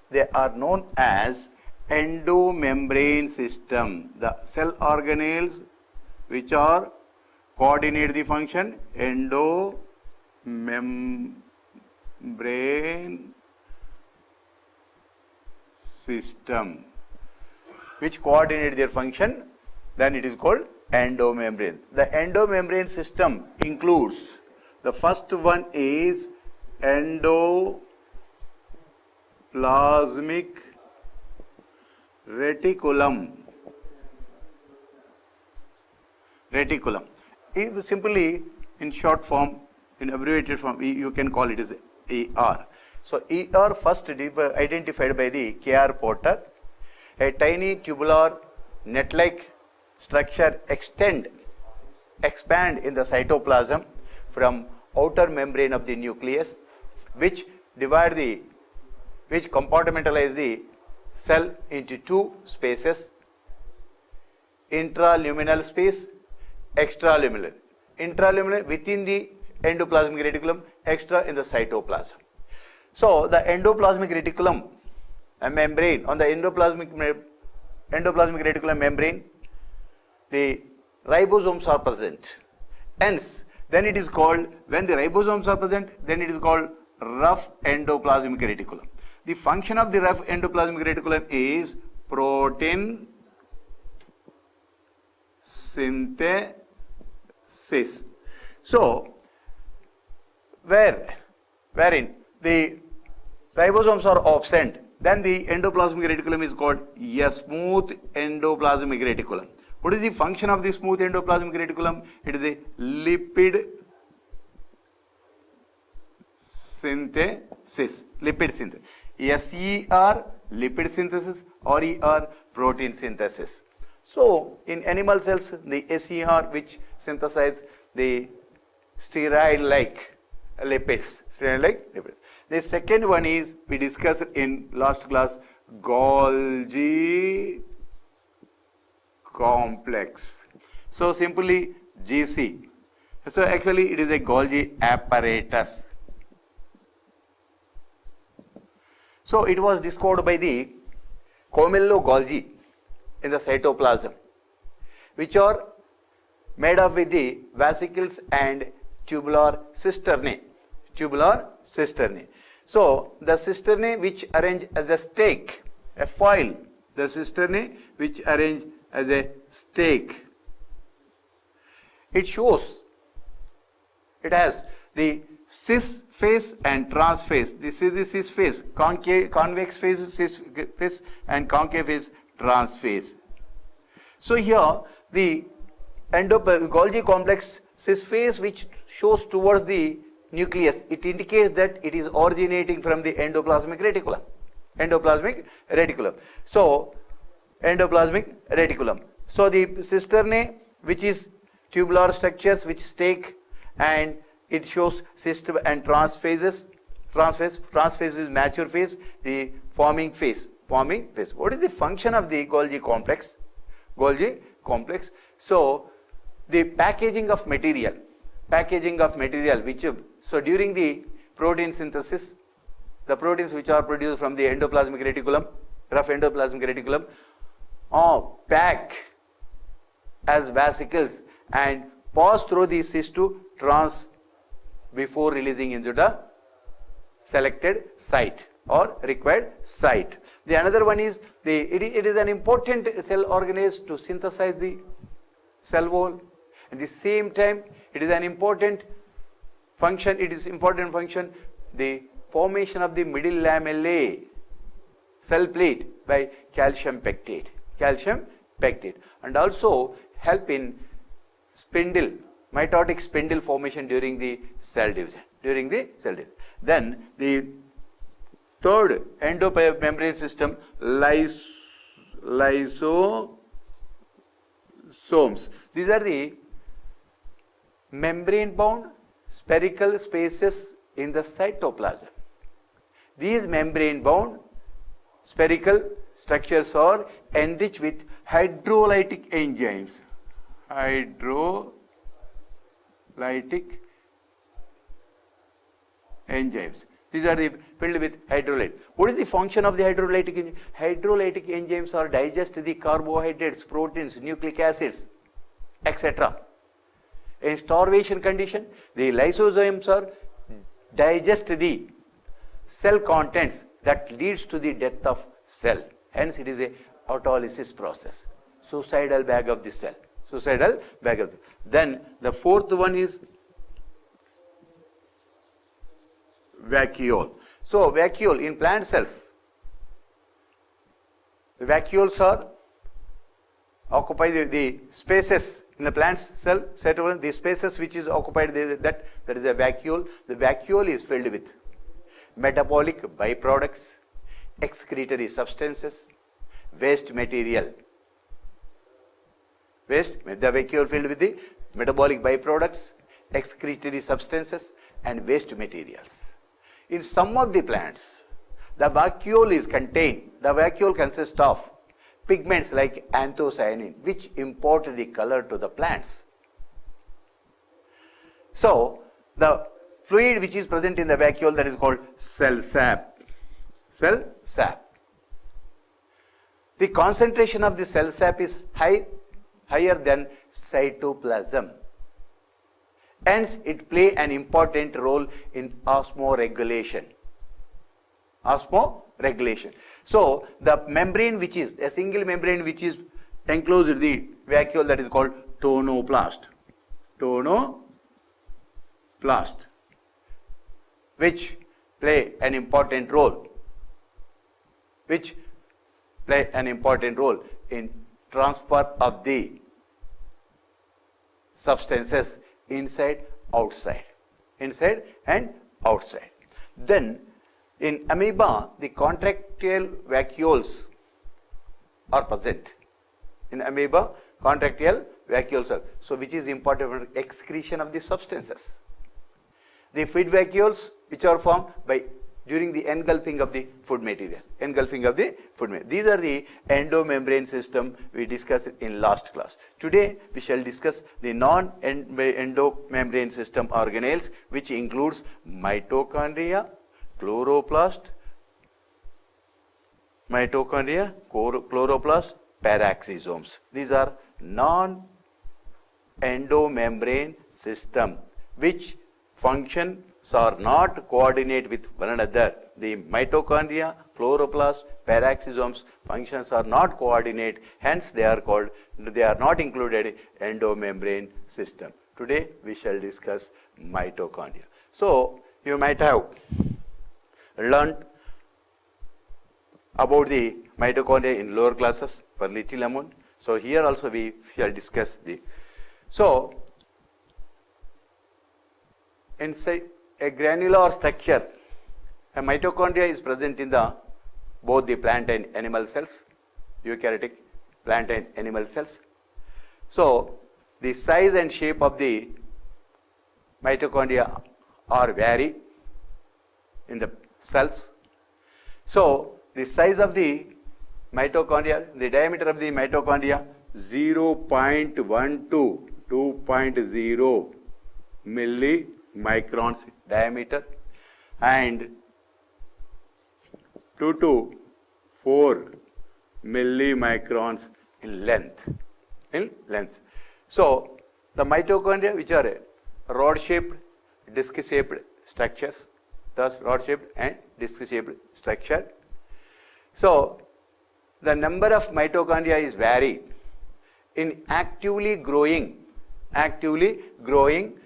they are known as endomembrane system. The cell organelles which are coordinate the function endomembrane system, which coordinate their function, then it is called endomembrane. The endomembrane system includes, the first one is endoplasmic reticulum. If simply in short form, in abbreviated form, you can call it as ER. So ER first identified by the K.R. Porter. A tiny tubular net-like structure expand in the cytoplasm from outer membrane of the nucleus, which compartmentalize the cell into two spaces: intraluminal space, extraluminal. Intraluminal within the endoplasmic reticulum, extra in the cytoplasm. So the endoplasmic reticulum, a membrane on the endoplasmic reticulum membrane, the ribosomes are present. Hence, then it is called, when the ribosomes are present, then it is called rough endoplasmic reticulum. The function of the rough endoplasmic reticulum is protein synthesis. So, wherein the ribosomes are absent, then the endoplasmic reticulum is called a smooth endoplasmic reticulum. What is the function of the smooth endoplasmic reticulum? It is a lipid synthesis. SER, lipid synthesis, or ER, protein synthesis. So, in animal cells, the SER, which synthesize the steroid-like lipids. The second one is, we discussed in last class, Golgi complex. So simply GC. So actually it is a Golgi apparatus. So it was discovered by the Comello Golgi in the cytoplasm, which are made up with the vesicles and tubular cisternae. So the cisternae which arrange as a stake, a foil, the cisternae which arrange as a stake. It shows, it has the cis phase and trans phase. This is the cis phase, convex phase, cis phase, and concave phase, trans phase. So here the Golgi complex cis phase, which shows towards the nucleus, it indicates that it is originating from the endoplasmic reticulum. So endoplasmic reticulum. So the cisternae, which is tubular structures which stake, and it shows cis and trans phases. Trans phase is mature phase, the forming phase. What is the function of the Golgi complex? So the packaging of material, which, so during the protein synthesis, the proteins which are produced from the endoplasmic reticulum, rough endoplasmic reticulum, are packed as vesicles and pass through the cis to trans before releasing into the selected site or required site. The another one is, it is an important cell organelle to synthesize the cell wall. At the same time, it is an important function, the formation of the middle lamellae cell plate by calcium pectate, and also help in mitotic spindle formation during the cell division. Then the third endomembrane system, lysosomes. These are the membrane bound spherical spaces in the cytoplasm. These membrane bound spherical structures are enriched with hydrolytic enzymes. These are the filled with hydrolyte. What is the function of the hydrolytic enzyme? Hydrolytic enzymes are digest the carbohydrates, proteins, nucleic acids, etc. In starvation condition, the lysosomes are digest the cell contents that leads to the death of cell. Hence, it is a autolysis process. Suicidal bag of the cell. Suicidal bag of the. Then the fourth one is vacuole. So, vacuole in plant cells, the vacuoles are occupy the spaces in the plant cell, the spaces which is occupied, that is a vacuole. The vacuole is filled with metabolic byproducts, excretory substances, waste material. The vacuole filled with the metabolic byproducts, excretory substances and waste materials. In some of the plants, the vacuole consists of pigments like anthocyanin, which impart the color to the plants. So, the fluid which is present in the vacuole, that is called cell sap. Cell sap. The concentration of the cell sap is higher than cytoplasm. Hence, it plays an important role in osmoregulation. So, the membrane which is, a single membrane which is enclosed the vacuole, that is called tonoplast. Which play an important role. In transfer of the substances inside and outside. Then in amoeba, the contractile vacuoles are present. So which is important for excretion of the substances. The feed vacuoles, which are formed during the engulfing of the food material. These are the endomembrane system we discussed in last class. Today we shall discuss the non-endomembrane system organelles, which includes mitochondria, chloroplast, paraxysomes. These are non-endomembrane system which functions are not coordinate with one another. The mitochondria, chloroplast, paraxysomes functions are not coordinate, hence they are not included in endomembrane system. Today we shall discuss mitochondria. So you might have learned about the mitochondria in lower classes for little amount. So here also we shall discuss the. So inside a granular structure, a mitochondria is present in both the plant and animal cells, eukaryotic plant and animal cells. So the size and shape of the mitochondria are vary in the cells. So the size of the mitochondria, the diameter of the mitochondria 0.1 to 2.0 millimicrons diameter and 2 to 4 millimicrons in length. So the mitochondria, which are rod-shaped, disc-shaped structures, thus rod-shaped and disc-shaped structure. So the number of mitochondria is vary in actively growing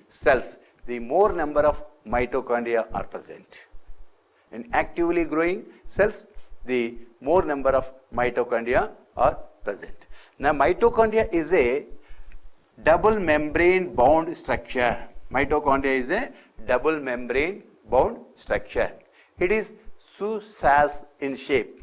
cells. The more number of mitochondria are present. In actively growing cells, the more number of mitochondria are present. Now, mitochondria is a double membrane bound structure. Mitochondria is a double membrane bound structure. It is Sus in shape.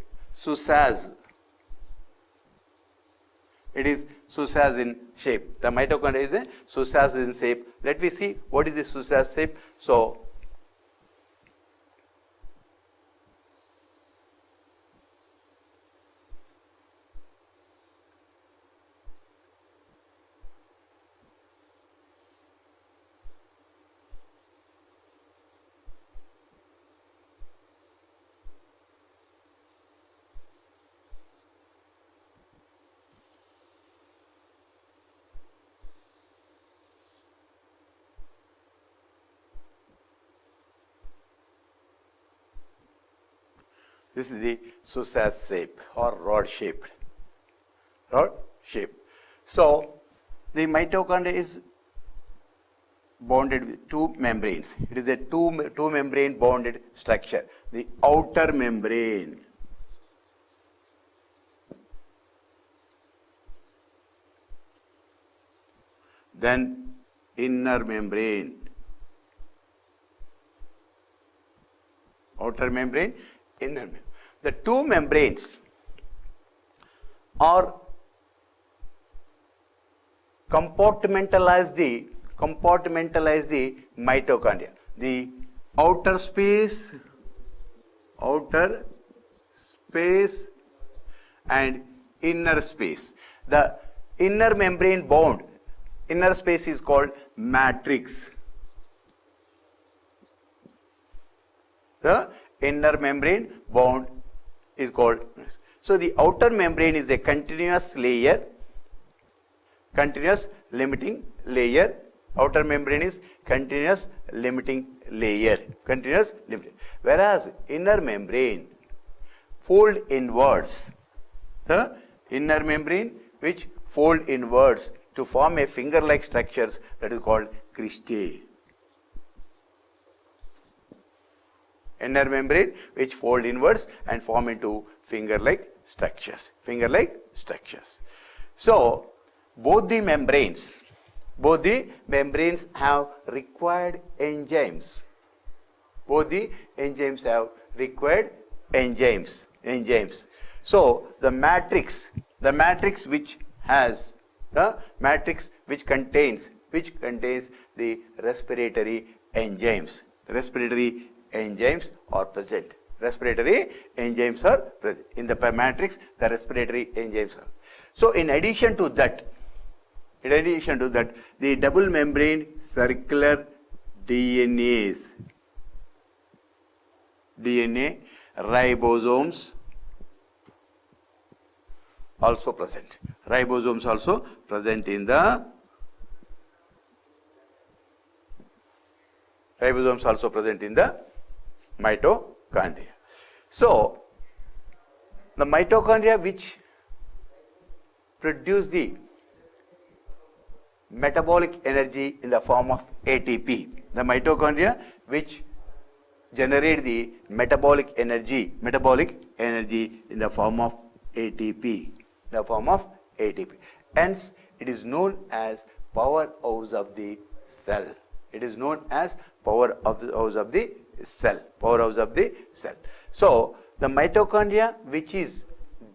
It is Sus in shape. The mitochondria is a Sus in shape. Let me see what is the Sus shape. So This is the Seuss shape or rod shaped. Rod shape. So the mitochondria is bonded with two membranes. It is a two membrane bonded structure. The outer membrane, then inner membrane. Outer membrane, inner membrane. The two membranes are compartmentalize the mitochondria. The outer space and inner space. The inner membrane bond, inner space is called matrix. The inner membrane bond is called. So the outer membrane is a continuous layer, continuous limiting layer. Outer membrane is continuous limiting layer, continuous limiting. Whereas inner membrane fold inwards. The inner membrane which fold inwards to form a finger-like structures, that is called cristae. Inner membrane which fold inwards and form into finger-like structures. Finger-like structures. So both the membranes have required enzymes. Both the enzymes have required enzymes. So the matrix which contains the respiratory enzymes. The respiratory enzymes are present. Respiratory enzymes are present. In the matrix, the respiratory enzymes are. So in addition to that, the double membrane circular DNA ribosomes also present. Ribosomes also present in the mitochondria. So the mitochondria which produce the metabolic energy in the form of ATP. The mitochondria which generate the metabolic energy in the form of ATP. Hence, it is known as powerhouse of the cell. Powerhouse of the cell. So the mitochondria which is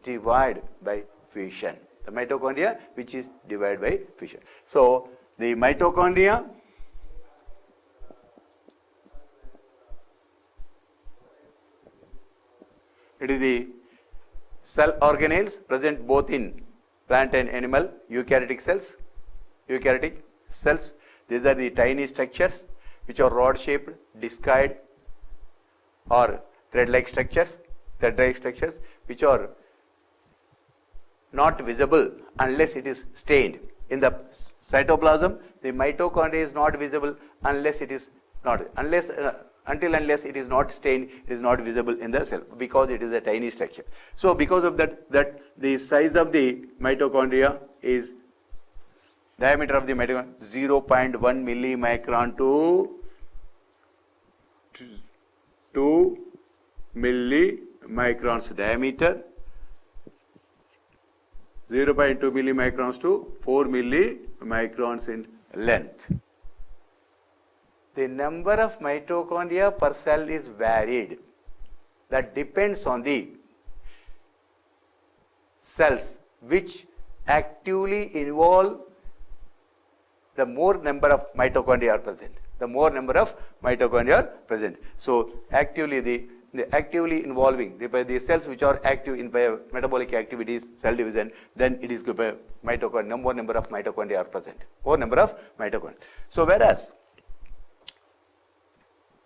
divided by fission. So the mitochondria it is the cell organelles present both in plant and animal eukaryotic cells. These are the tiny structures which are rod shaped, discoid or thread-like structures, which are not visible unless it is stained. In the cytoplasm, the mitochondria is not visible unless it is unless it is not stained, it is not visible in the cell because it is a tiny structure. So because of that the size of the mitochondria is diameter of the mitochondria 0.1 millimicron to 2 millimicrons diameter, 0.2 millimicrons to 4 millimicrons in length. The number of mitochondria per cell is varied. That depends on the cells which actively involve. The more number of mitochondria are present. So actively the actively involving the cells which are active in metabolic activities, cell division, then it is mitochondria. More number of mitochondria are present. So whereas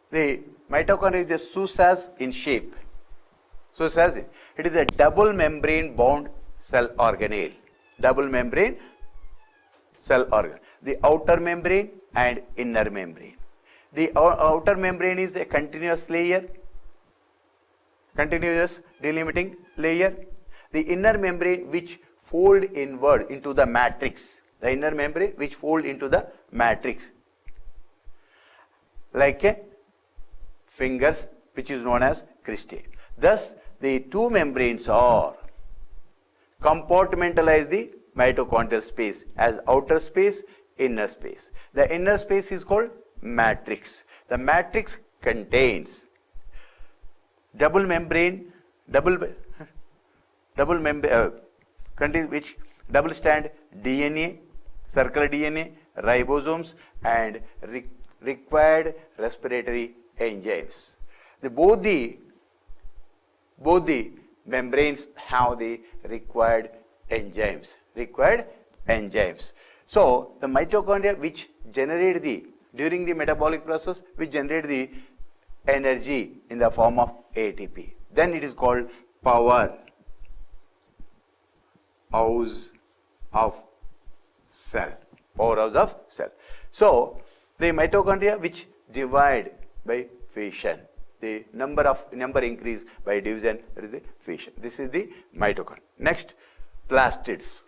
the mitochondria is a Seuss in shape. It is a double membrane bound cell organelle. The outer membrane and inner membrane. The outer membrane is a continuous layer. continuous delimiting layer. The inner membrane which fold inward into the matrix. The inner membrane which fold into the matrix like a fingers, which is known as cristae. Thus, the two membranes are compartmentalize the mitochondrial space as outer space, inner space. The inner space is called matrix. The matrix contains double membrane, contains which double strand DNA, circular DNA, ribosomes, and required respiratory enzymes. Both the membranes have the required enzymes. So the mitochondria which generate during the metabolic process, which generate the energy in the form of ATP. Then it is called powerhouse of cell. Powerhouse of cell. So the mitochondria which divide by fission. The number increase by division, that is the fission. This is the mitochondria. Next, plastids.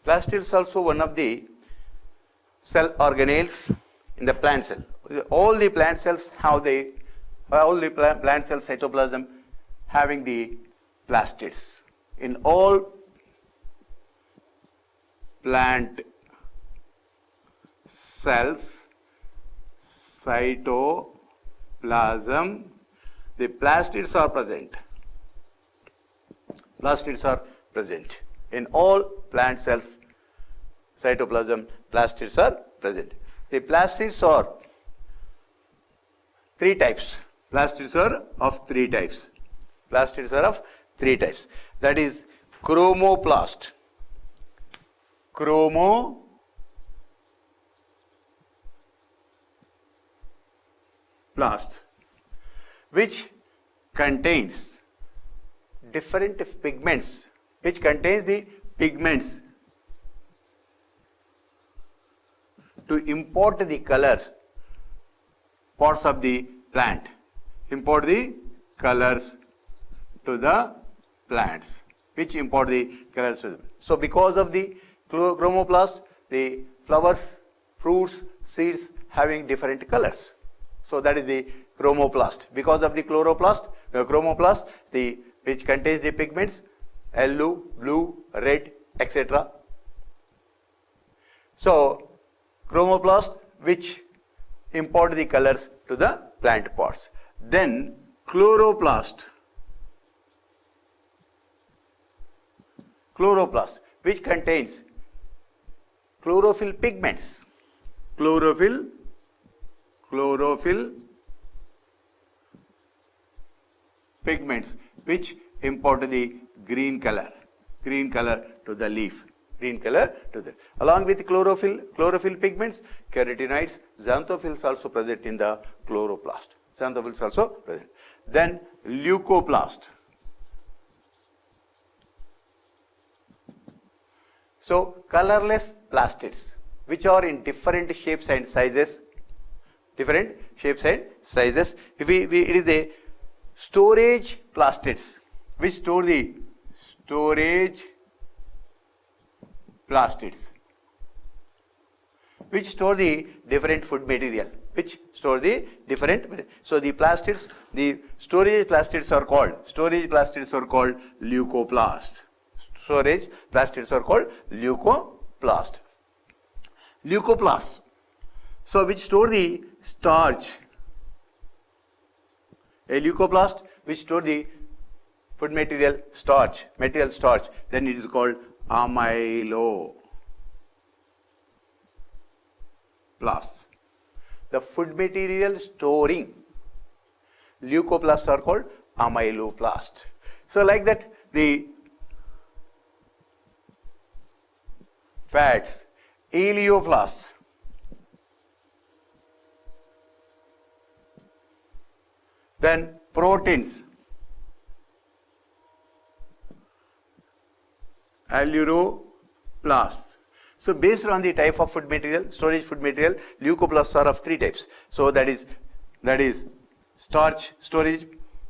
Plastids also one of the cell organelles in the plant cell. All the plant cells have plant cell cytoplasm having the plastids. In all plant cells cytoplasm, the plastids are present. Plastids are present. In all plant cells cytoplasm, plastids are present. The plastids are three types. Plastids are of three types. Plastids are of three types. That is chromoplast. Chromoplast, which contains different pigments, which contains the pigments to import the colors parts of the plant. Import the colors to the plants, which import the colors to the plant. So because of the chromoplast, the flowers, fruits, seeds having different colors. So that is the chromoplast. Because of the chromoplast, which contains the pigments yellow, blue, red, etc. So chromoplast which import the colors to the plant parts. Then chloroplast which contains chlorophyll pigments. Chlorophyll pigments which import the green color to the leaf. Along with chlorophyll pigments, carotenoids, xanthophylls also present in the chloroplast. Then leucoplast. So colorless plastids, which are in different shapes and sizes. It is the storage plastids, which store the which store the different food material, so the plastids, the storage plastids are called leucoplast. Leucoplast, so which store the starch. A leucoplast which store the food material starch, then it is called amyloplasts. The food material storing leucoplasts are called amyloplasts. So like that, the fats, eleoplasts, Then proteins, aleuroplasts. So based on the type of food material, storage food material, leucoplasts are of three types. So that is starch storage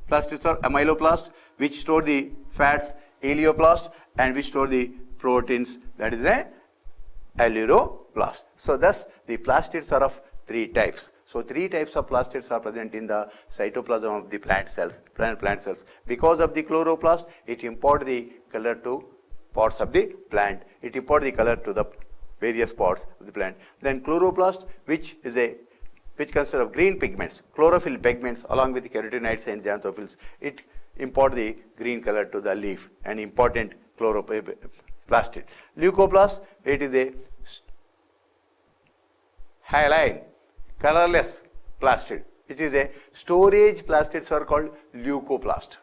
plastids are amyloplast, which store the fats, aleoplast, and which store the proteins, that is a aleuroplast. So thus the plastids are of three types. So three types of plastids are present in the cytoplasm of the plant cells, plant cells. Because of the chloroplast, it imparts the color to parts of the plant. It imparts the color to the various parts of the plant. Then chloroplast, which consists of green pigments, chlorophyll pigments, along with the carotenoids and xanthophylls. It imparts the green color to the leaf, an important chloroplastid. Leucoplast, it is a hyaline, colorless plastid, which is a storage plastids are called leucoplast.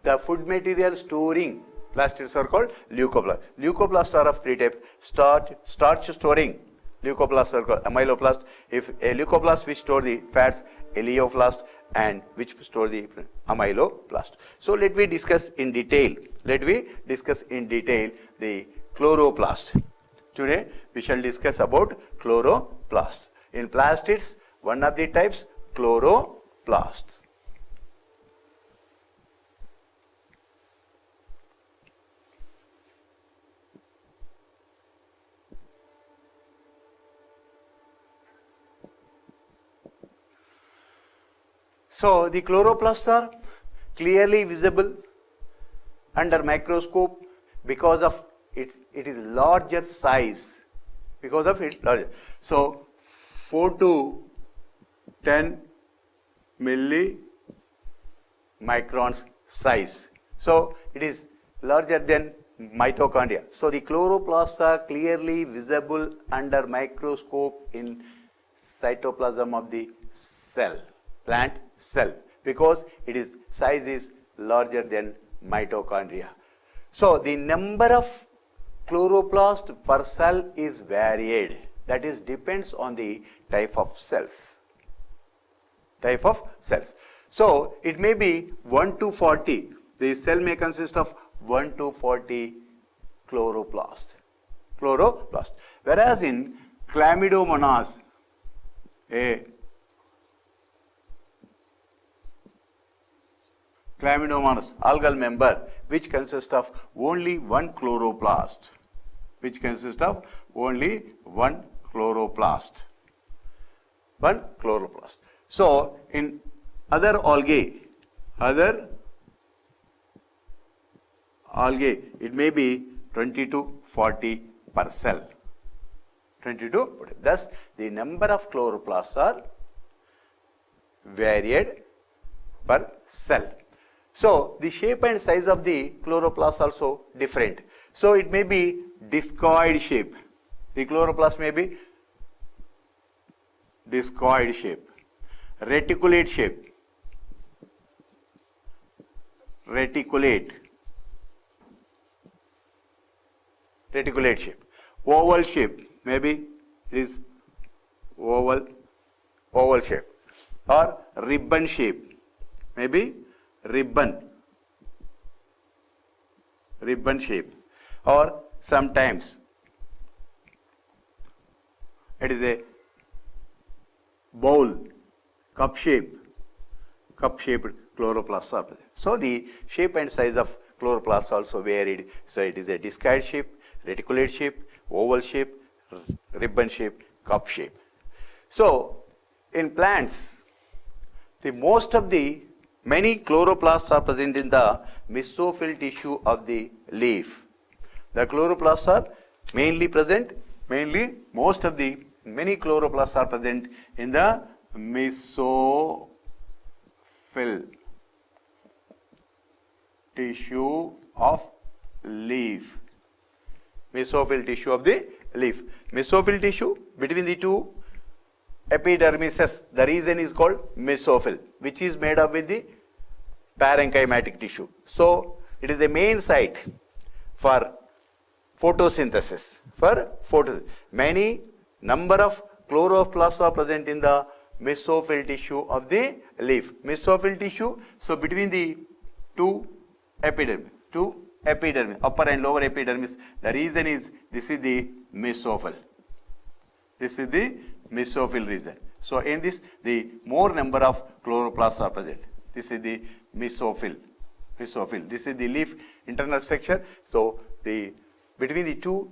The food material storing plastids are called leucoplast. Leucoplasts are of three types. Starch storing leucoplasts are called amyloplast. If a leucoplast which store the fats, aleoplast, and which store the amyloplast. So let me discuss in detail. The chloroplast. Today we shall discuss about chloroplasts. In plastids, one of the types, chloroplasts. So the chloroplasts are clearly visible under microscope because of it is larger size. Because of it larger. So 4 to 10 millimicrons size. So it is larger than mitochondria. So the chloroplasts are clearly visible under microscope in cytoplasm of the cell, plant cell, because its size is larger than mitochondria. So the number of chloroplasts per cell is varied. That is, depends on the type of cells. So it may be 1 to 40. The cell may consist of 1 to 40 chloroplasts. Whereas in chlamydomonas, a chlamydomonas algal member, which consists of only one chloroplast. One chloroplast. So in other algae, it may be 20 to 40 per cell. 20 to 40. Thus, the number of chloroplasts are varied per cell. So the shape and size of the chloroplast also different. So it may be discoid shape. The chloroplast may be discoid shape, reticulate shape, oval shape, maybe it is oval shape, or ribbon shape, maybe ribbon shape, or sometimes it is a bowl, cup-shaped chloroplasts are present. So the shape and size of chloroplasts also varied. So it is a discoid shape, reticulate shape, oval shape, ribbon shape, cup shape. So in plants, many chloroplasts are present in the mesophyll tissue of the leaf. The chloroplasts are many chloroplasts are present in the mesophyll tissue of leaf. Mesophyll tissue of the leaf. Mesophyll tissue between the two epidermises, the region is called mesophyll, which is made up with the parenchymatic tissue. So it is the main site for photosynthesis. Many number of chloroplasts are present in the mesophyll tissue of the leaf. Mesophyll tissue, so between the two epidermis, upper and lower epidermis, the reason is this is the mesophyll. This is the mesophyll region. So in this, the more number of chloroplasts are present. This is the mesophyll. This is the leaf internal structure. So the between the two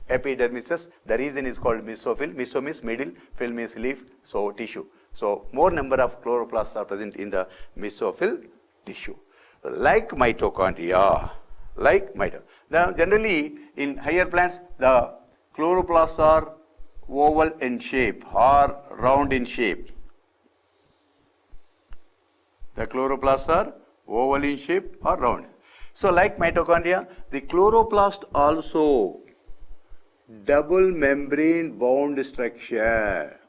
epidermises, the region is called mesophyll. Meso means middle, phill means leaf, so tissue. So more number of chloroplasts are present in the mesophyll tissue. Like mitochondria. Now generally in higher plants, the chloroplasts are oval in shape or round in shape. The chloroplasts are oval in shape or round. So like mitochondria, the chloroplast also double membrane bound structure.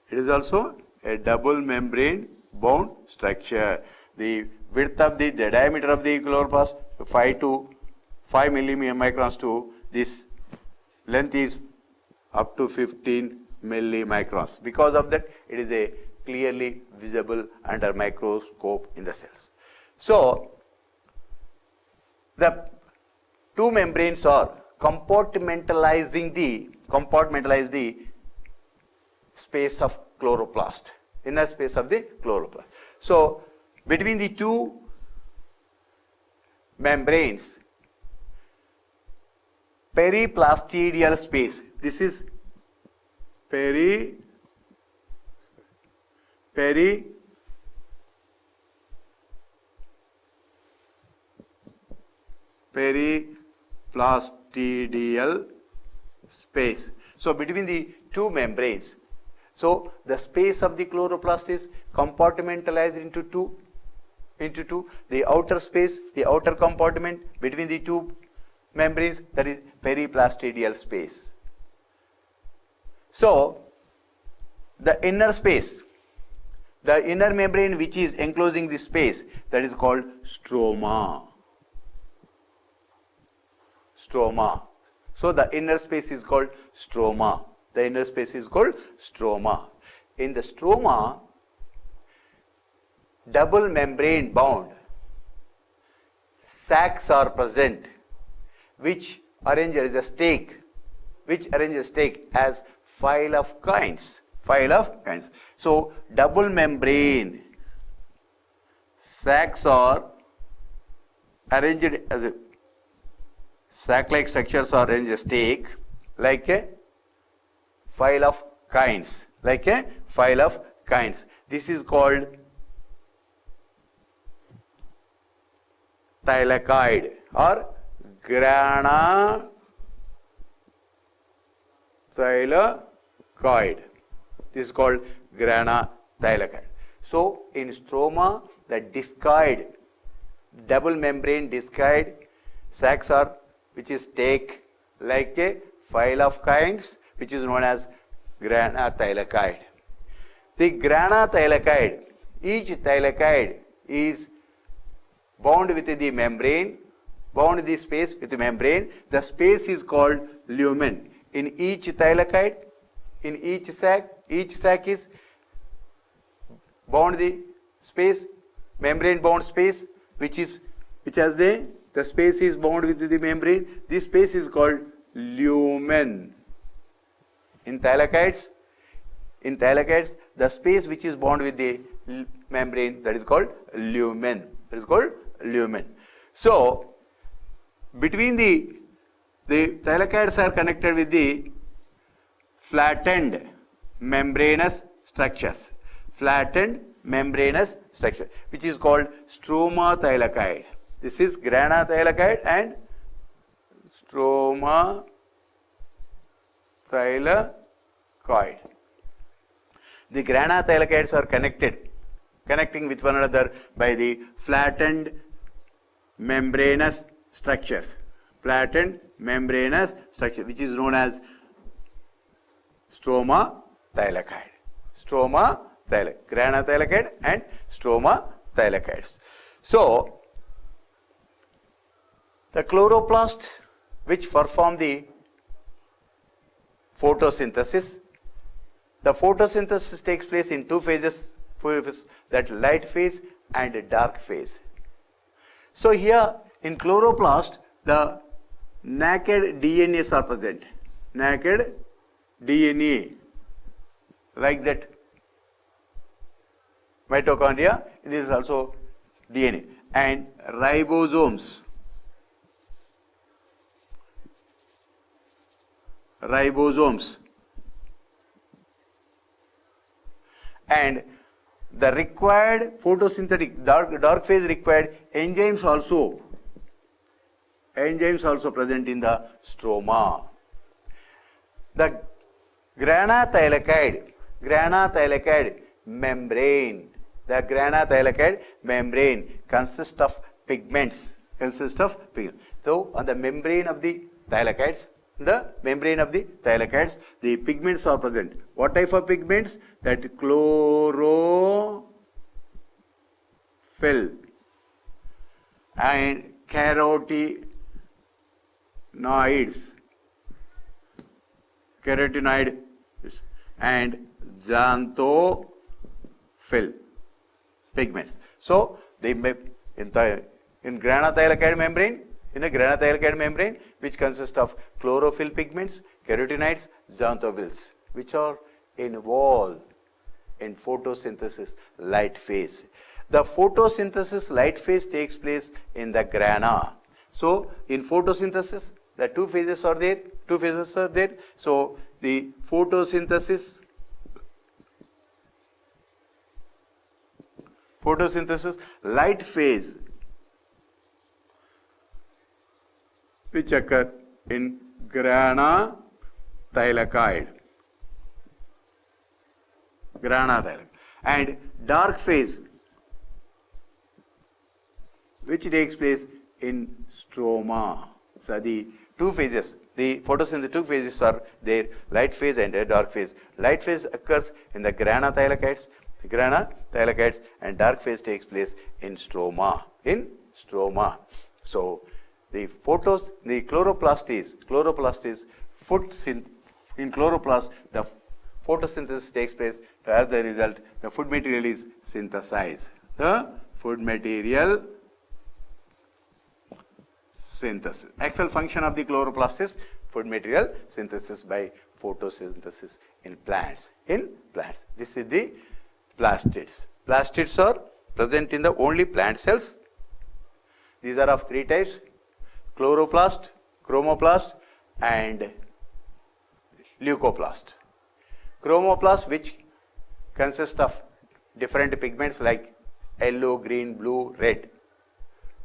It is also a double membrane bound structure. The width of the diameter of the chloroplast 5 millimicrons to this length is up to 15 millimicrons. Because of that, it is a clearly visible under microscope in the cells. So the two membranes are compartmentalize the space of chloroplast, inner space of the chloroplast. So between the two membranes, periplastidial space, this is periplastidial space. So between the two membranes, so the space of the chloroplast is compartmentalized into two. The outer space, the outer compartment between the two membranes, that is periplastidial space. So the inner space, the inner membrane which is enclosing the space, that is called stroma. So the inner space is called stroma. In the stroma, double membrane bound sacs are present, which arrange as a stake, as file of kinds. So double membrane sacs are arranged as a sac-like structures are arranged as stake, like a file of kinds. This is called thylakoid or grana thylakoid. This is called grana thylakoid. So in stroma, the discoid, double membrane discoid sacs are, which is stake like a file of kinds, which is known as grana thylakoid. The grana thylakoid, each thylakoid is bound with the membrane, bound the space with the membrane. The space is called lumen. In each thylakoid, in each sac is bound the space, membrane bound space, which has the space is bound with the membrane. This space is called lumen. In thylakoids, the space which is bound with the membrane, that is called lumen. So between the thylakoids are connected with the flattened membranous structures, which is called stroma thylakoid. This is grana thylakoid and stroma thylakoid. The grana thylakoids are connecting with one another by the flattened membranous structures, which is known as stroma thylakoid. Grana thylakoid and stroma thylakoids. So the chloroplast, which perform the photosynthesis, The photosynthesis takes place in two phases, that light phase and dark phase. So here in chloroplast, the naked DNAs are present. Naked DNA, like that mitochondria, this is also DNA, and ribosomes. And the required photosynthetic dark phase required enzymes also present in the stroma. The granathylakoid membrane, consists of pigments. So on the membrane of the thylakoids, the pigments are present. What type of pigments? That chlorophyll and carotenoids and xanthophyll pigments. So in granathylakoid membrane, which consists of chlorophyll pigments, carotenoids, xanthophylls, which are involved in photosynthesis light phase. The photosynthesis light phase takes place in the grana. So in photosynthesis, the two phases are there. So the photosynthesis light phase, which occur in grana thylakoid, and dark phase, which takes place in stroma. So the two phases, the photosynthesis two phases are there, light phase and dark phase. Light phase occurs in the grana thylakoids, and dark phase takes place in stroma. So the chloroplast is in chloroplast, the photosynthesis takes place. As the result, the food material is synthesized. Actual function of the chloroplast is food material synthesis by photosynthesis in plants. This is the plastids. Plastids are present in the only plant cells. These are of three types: chloroplast, chromoplast, and leucoplast. Chromoplast, which consists of different pigments like yellow, green, blue, red,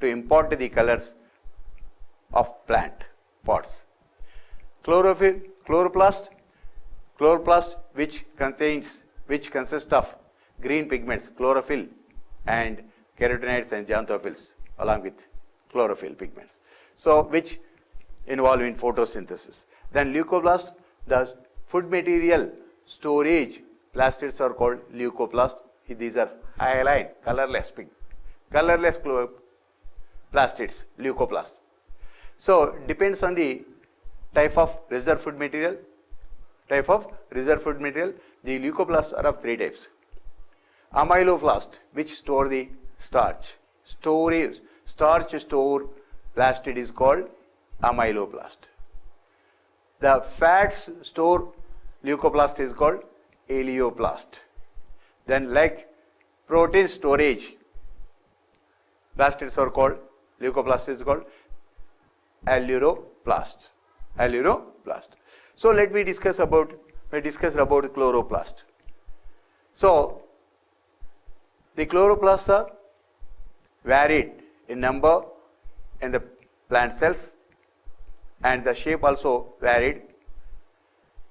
to impart the colors of plant pots. Chloroplast, which consists of green pigments, chlorophyll, and carotenoids and xanthophylls, along with chlorophyll pigments. So which involve in photosynthesis. Then leucoplast, the food material storage plastids are called leucoplast. These are hyaline, colorless plastids, leucoplast. So depends on the type of reserve food material. The leucoplasts are of three types. Amyloplast, which store the starch. Starch store plastid is called amyloplast. The fats store leucoplast is called aleoplast. Then like protein storage, plastids are called, leucoplast is called alluroplast. So let me discuss about chloroplast. So the chloroplasts are varied in number in the plant cells, and the shape also varied.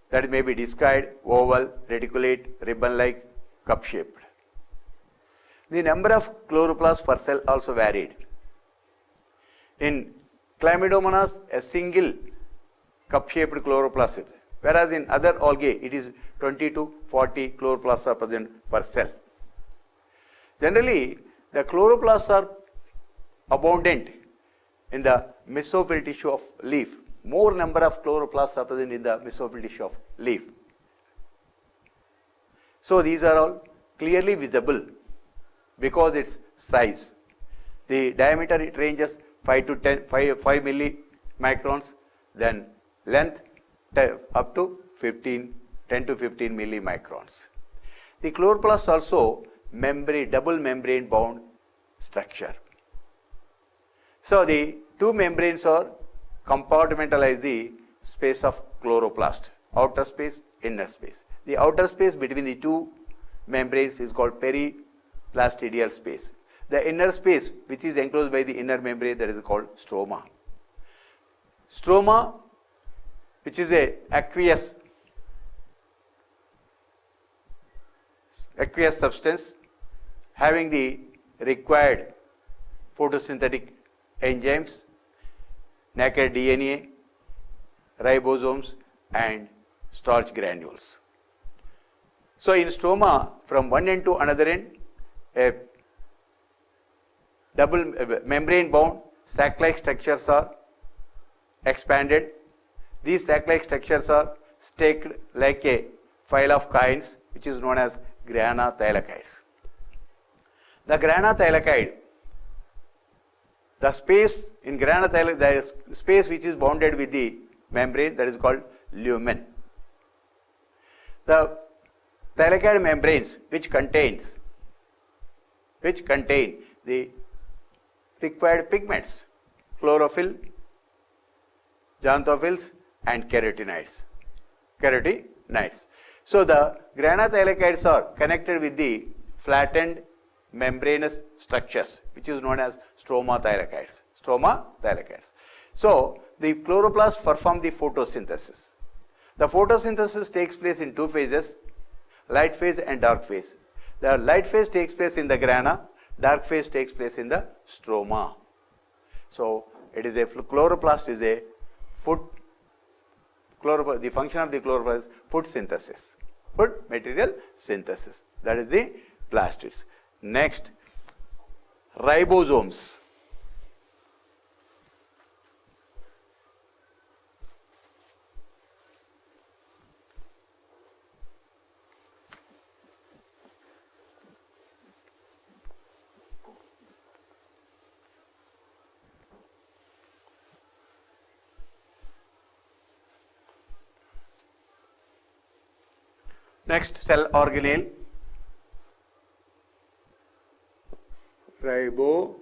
That may be discoid, oval, reticulate, ribbon-like, cup-shaped. The number of chloroplasts per cell also varied. In Chlamydomonas, a single cup-shaped chloroplast, whereas in other algae it is 20 to 40 chloroplasts are present per cell. Generally, the chloroplasts are abundant in the mesophyll tissue of leaf. More number of chloroplasts are present in the mesophyll tissue of leaf. So these are all clearly visible because its size. The diameter, it ranges 5 to 10, 5 millimicrons, then length up to 10 to 15 millimicrons. The chloroplast also double membrane bound structure. So the two membranes are compartmentalize the space of chloroplast, outer space, inner space. The outer space between the two membranes is called periplastidial space. The inner space, which is enclosed by the inner membrane, that is called stroma. Stroma, which is a aqueous substance having the required photosynthetic enzymes, naked DNA, ribosomes and starch granules. So in stroma, from one end to another end, a double membrane bound sac-like structures are expanded. These sac-like structures are staked like a file of coins, which is known as grana thylakoids. The grana thylakoid, the space in grana thylakoid, the space which is bounded with the membrane, that is called lumen. The thylakoid membranes which contain the required pigments, chlorophyll, xanthophylls and carotenoids. So the grana thylakoids are connected with the flattened membranous structures, which is known as stroma thylakoids. So the chloroplasts perform the photosynthesis. The photosynthesis takes place in two phases, light phase and dark phase. The light phase takes place in the grana, dark phase takes place in the stroma. So it is chloroplast is a the function of the chloroplast is food synthesis, food material synthesis. That is the plastids. Next, ribosomes. Next, cell organelle. Ribosomes.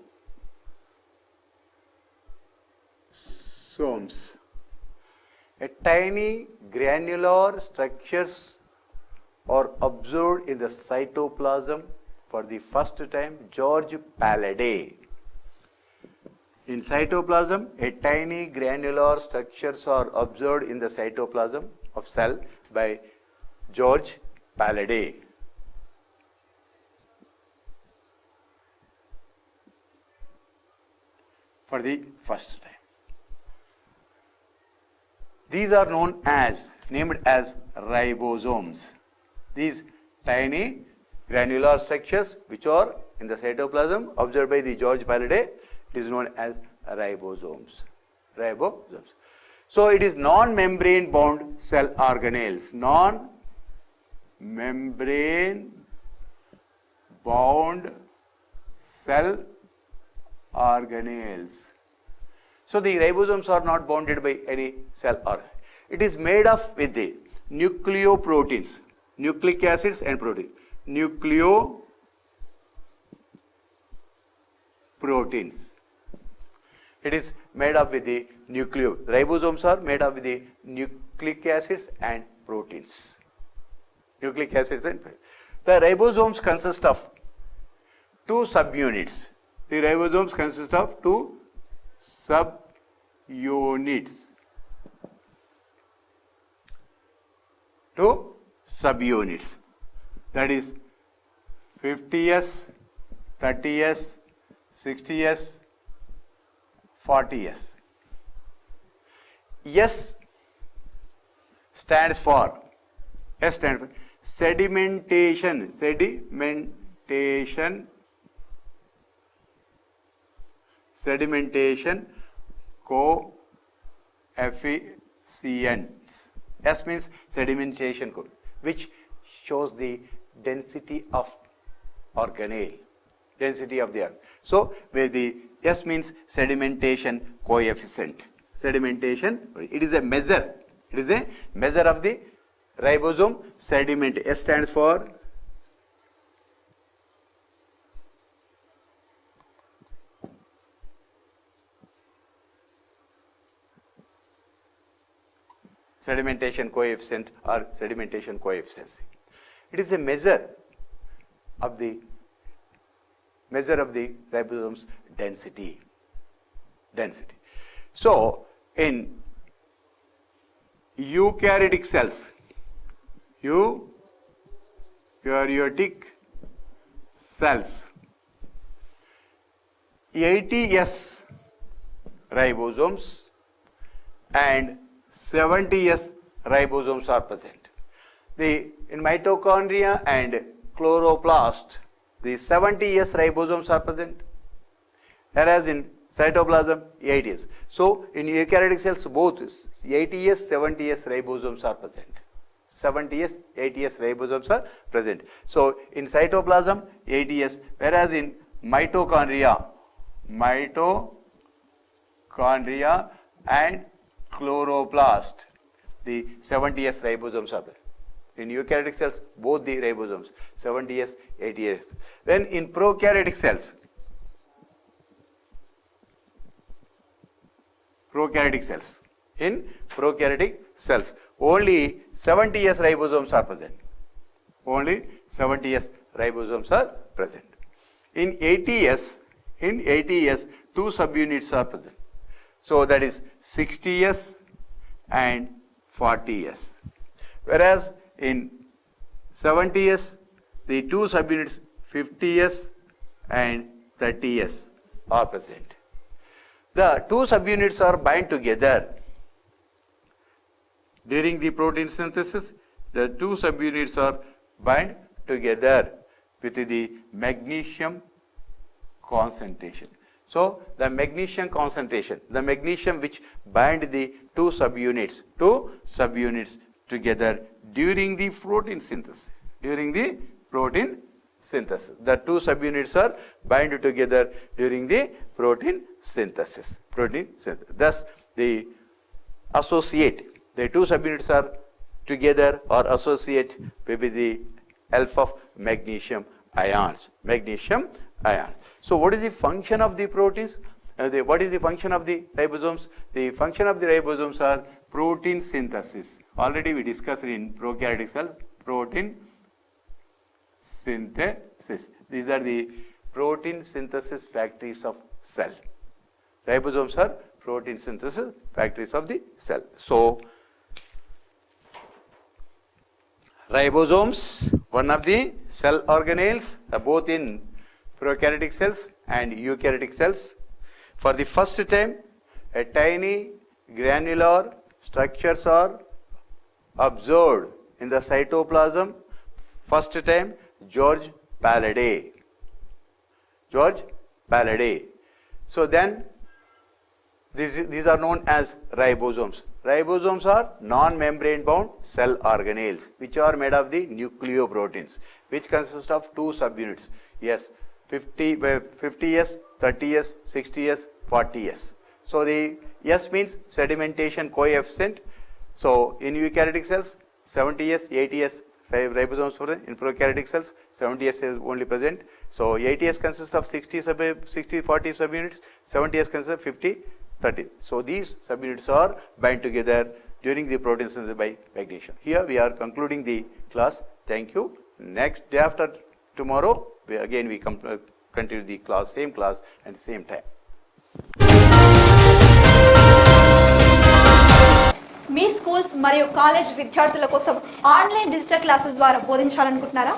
A tiny granular structures are observed in the cytoplasm for the first time, George Palade. In cytoplasm, a tiny granular structures are observed in the cytoplasm of cell by George Palade. For the first time. These are named as ribosomes. These tiny granular structures which are in the cytoplasm observed by the George Palade, it is known as ribosomes. So it is non-membrane bound cell organelles. Non-membrane bound cell organelles. So the ribosomes are not bounded by any cell organ. It is made up with the nucleoproteins, nucleic acids and protein. Nucleoproteins. It is made up with the ribosomes are made up with the nucleic acids and proteins. Nucleic acids and proteins. The ribosomes consist of two subunits. The ribosomes consist of two subunits. That is 50S, 30S, 60S, 40S. S stands for sedimentation coefficients. S means sedimentation code, which shows the density of organelle. Density of the organelle. So where the S means sedimentation coefficient. Sedimentation, it is a measure. It is a measure of the ribosome sediment. S stands for sedimentation coefficient or sedimentation coefficiency. It is a measure of the ribosome's density. So in eukaryotic cells, 80S ribosomes and 70S ribosomes are present. In mitochondria and chloroplast, the 70S ribosomes are present, whereas in cytoplasm 80S. So in eukaryotic cells, both 80S, 70S ribosomes are present. 70S, 80S ribosomes are present. So in cytoplasm 80S, whereas in mitochondria and chloroplast, the 70S ribosomes are present. In eukaryotic cells, both the ribosomes, 70S, 80S. When in prokaryotic cells, only 70S ribosomes are present. Only 70S ribosomes are present. In 80S, two subunits are present. So that is 60S and 40S. Whereas in 70S, the two subunits 50S and 30S are present. The two subunits are bind together during the protein synthesis. The two subunits are bind together with the magnesium concentration. So the magnesium concentration, the magnesium which bind the two subunits together during the protein synthesis. The two subunits are bind together during the protein synthesis. Thus, the two subunits are together or associate with the help of magnesium ions. So what is the function of the proteins? What is the function of the ribosomes? The function of the ribosomes are protein synthesis. Already we discussed in prokaryotic cell, protein synthesis. These are the protein synthesis factories of cell. Ribosomes are protein synthesis factories of the cell. So ribosomes, one of the cell organelles, both in prokaryotic cells and eukaryotic cells. For the first time, a tiny granular structures are observed in the cytoplasm. First time, George Palade. So then, these are known as ribosomes. Ribosomes are non-membrane bound cell organelles which are made of the nucleoproteins, which consist of two subunits. Yes, 50S, 30S, 60S, 40S. So the S means sedimentation coefficient. So in eukaryotic cells, 70S, 80S ribosomes present. In prokaryotic cells, 70S is only present. So 80S consists of 40 subunits, 70S consists of 50, 30. So these subunits are bind together during the protein synthesis by magnesium. Here we are concluding the class. Thank you. Next day after tomorrow, we continue the class, same class and same time. Me schools మరియు college విద్యార్థుల కోసం online digital క్లాसेस ద్వారా బోధించాలనుకుంటున్నారా?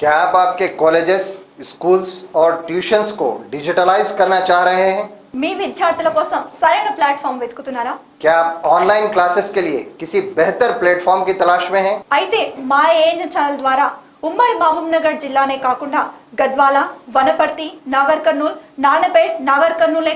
क्या आप आपके colleges, schools और tuitions को digitalise करना चाह रहे हैं? మీ విద్యార్థుల కోసం సరైన ప్లాట్‌ఫామ్ వెతుకుతున్నారా? क्या आप ऑनलाइन क्लासेस के लिए किसी बेहतर प्लेटफॉर्म की तलाश में हैं? అయితే మా ఏఎన్ ఛానల్ ద్వారా ఉమ్మడి మహబూబ్నగర్ జిల్లానే కాకుండా గద్వాల, వనపర్తి, నాగర్ కర్నూల్, నానపేట్, నాగర్ కర్నూలే